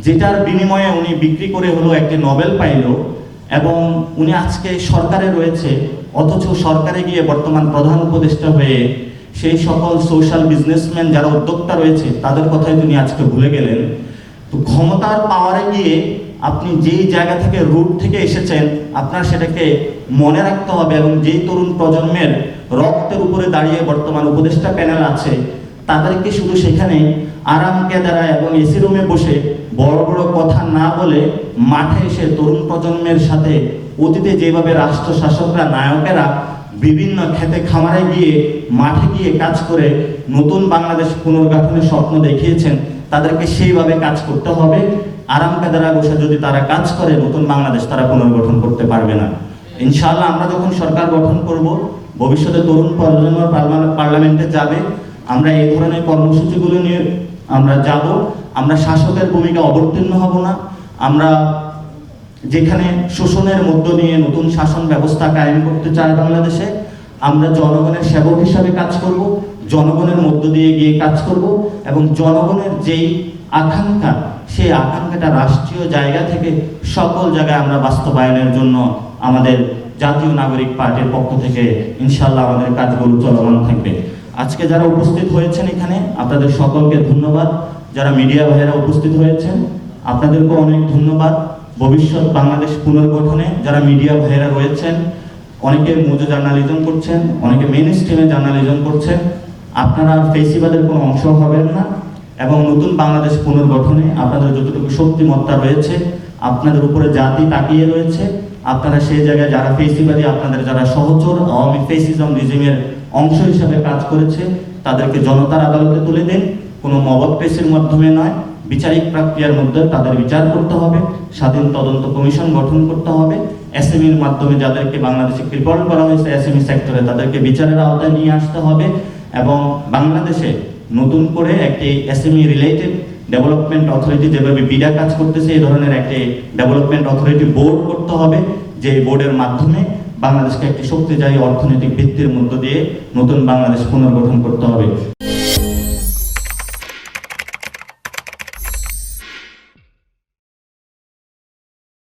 যেটার বিনিময়ে উনি বিক্রি করে হলো একটি নোবেল পাইল, এবং উনি আজকে সরকারে রয়েছে, অথচ সরকারে গিয়ে বর্তমান প্রধান উপদেষ্টা হয়ে সেই সকল সোশ্যাল বিজনেসম্যান যারা উদ্যোক্তা রয়েছে তাদের কথাই তিনি আজকে ভুলে গেলেন। তো ক্ষমতার পাওয়ারে গিয়ে আপনি যেই জায়গা থেকে রুট থেকে এসেছেন আপনার সেটাকে মনে রাখতে হবে, এবং যেই তরুণ প্রজন্মের রক্তের উপরে দাঁড়িয়ে বর্তমান উপদেষ্টা প্যানেল আছে তাদেরকে শুধু সেখানে আরাম কেদারা এবং এসি রুমে বসে বড় বড় কথা না বলে মাঠে এসে তরুণ প্রজন্মের সাথে অতীতে যেভাবে রাষ্ট্র শাসকরা নায়কেরা বিভিন্ন খেতে খামারে গিয়ে মাঠে গিয়ে কাজ করে নতুন বাংলাদেশ পুনর্গঠনের স্বপ্ন দেখিয়েছেন, তাদেরকে সেইভাবে কাজ করতে হবে। আরাম কেদারা বসে যদি তারা কাজ করে নতুন বাংলাদেশ তারা পুনর্গঠন করতে পারবে না। ইনশাআল্লাহ আমরা যখন সরকার গঠন করব, ভবিষ্যতে তরুণ প্রজন্ম পার্লামেন্টে যাবে, আমরা এই ধরনের কর্মসূচিগুলো নিয়ে আমরা যাব। আমরা শাসকের ভূমিকা অবতীর্ণ হব না। আমরা যেখানে শোষণের মধ্য দিয়ে নতুন শাসন ব্যবস্থা কায়েম করতে চাই বাংলাদেশে, আমরা জনগণের সেবক হিসাবে কাজ করব, জনগণের মধ্য দিয়ে গিয়ে কাজ করব, এবং জনগণের যেই আকাঙ্ক্ষা সেই আকাঙ্ক্ষাটা রাষ্ট্রীয় জায়গা থেকে সকল জায়গায় আমরা বাস্তবায়নের জন্য আমাদের জাতীয় নাগরিক পার্টির পক্ষ থেকে ইনশাআল্লাহ আমাদের কাজগুলো চলমান থাকবে। আজকে যারা উপস্থিত হয়েছেন এখানে আপনাদের সকলকে ধন্যবাদ। যারা মিডিয়া ভাইয়েরা উপস্থিত হয়েছেন আপনাদেরকে অনেক ধন্যবাদ। ভবিষ্যৎ বাংলাদেশ পুনর্গঠনে যারা মিডিয়া ভাইয়েরা রয়েছেন, অনেকে মজু জার্নালিজম করছেন, অনেকে মেইন স্ট্রিমে জার্নালিজম করছেন, আপনারা ফেসিবাদের কোনো অংশ হবেন না, এবং নতুন বাংলাদেশ পুনর্গঠনে আপনাদের যতটুকু শক্তিমত্তা রয়েছে, আপনাদের উপরে জাতি তাকিয়ে রয়েছে, আপনারা সেই জায়গায় যারা ফেসিবাদী, আপনাদের যারা সহচর আওয়ামী ফেসিজম রিজিমের অংশ হিসাবে কাজ করেছে তাদেরকে জনতার আদালতে তুলে দিন। কোনো মব প্রেসের মাধ্যমে নয়, বিচারিক প্রক্রিয়ার মধ্যে তাদের বিচার করতে হবে, স্বাধীন তদন্ত কমিশন গঠন করতে হবে, এসএমইর মাধ্যমে যাদেরকে বাংলাদেশে ক্রিপল করা হয়েছে এসএমই সেক্টরে তাদেরকে বিচারের আওতায় নিয়ে আসতে হবে, এবং বাংলাদেশে নতুন করে একটি এসএমই রিলেটেড ডেভেলপমেন্ট অথরিটি যেভাবে বিডা কাজ করতেছে এই ধরনের একটি ডেভেলপমেন্ট অথরিটি বোর্ড করতে হবে, যে বোর্ডের মাধ্যমে বাংলাদেশকে একটি শক্তিশালী অর্থনৈতিক ভিত্তির মধ্য দিয়ে নতুন বাংলাদেশ পুনর্গঠন করতে হবে।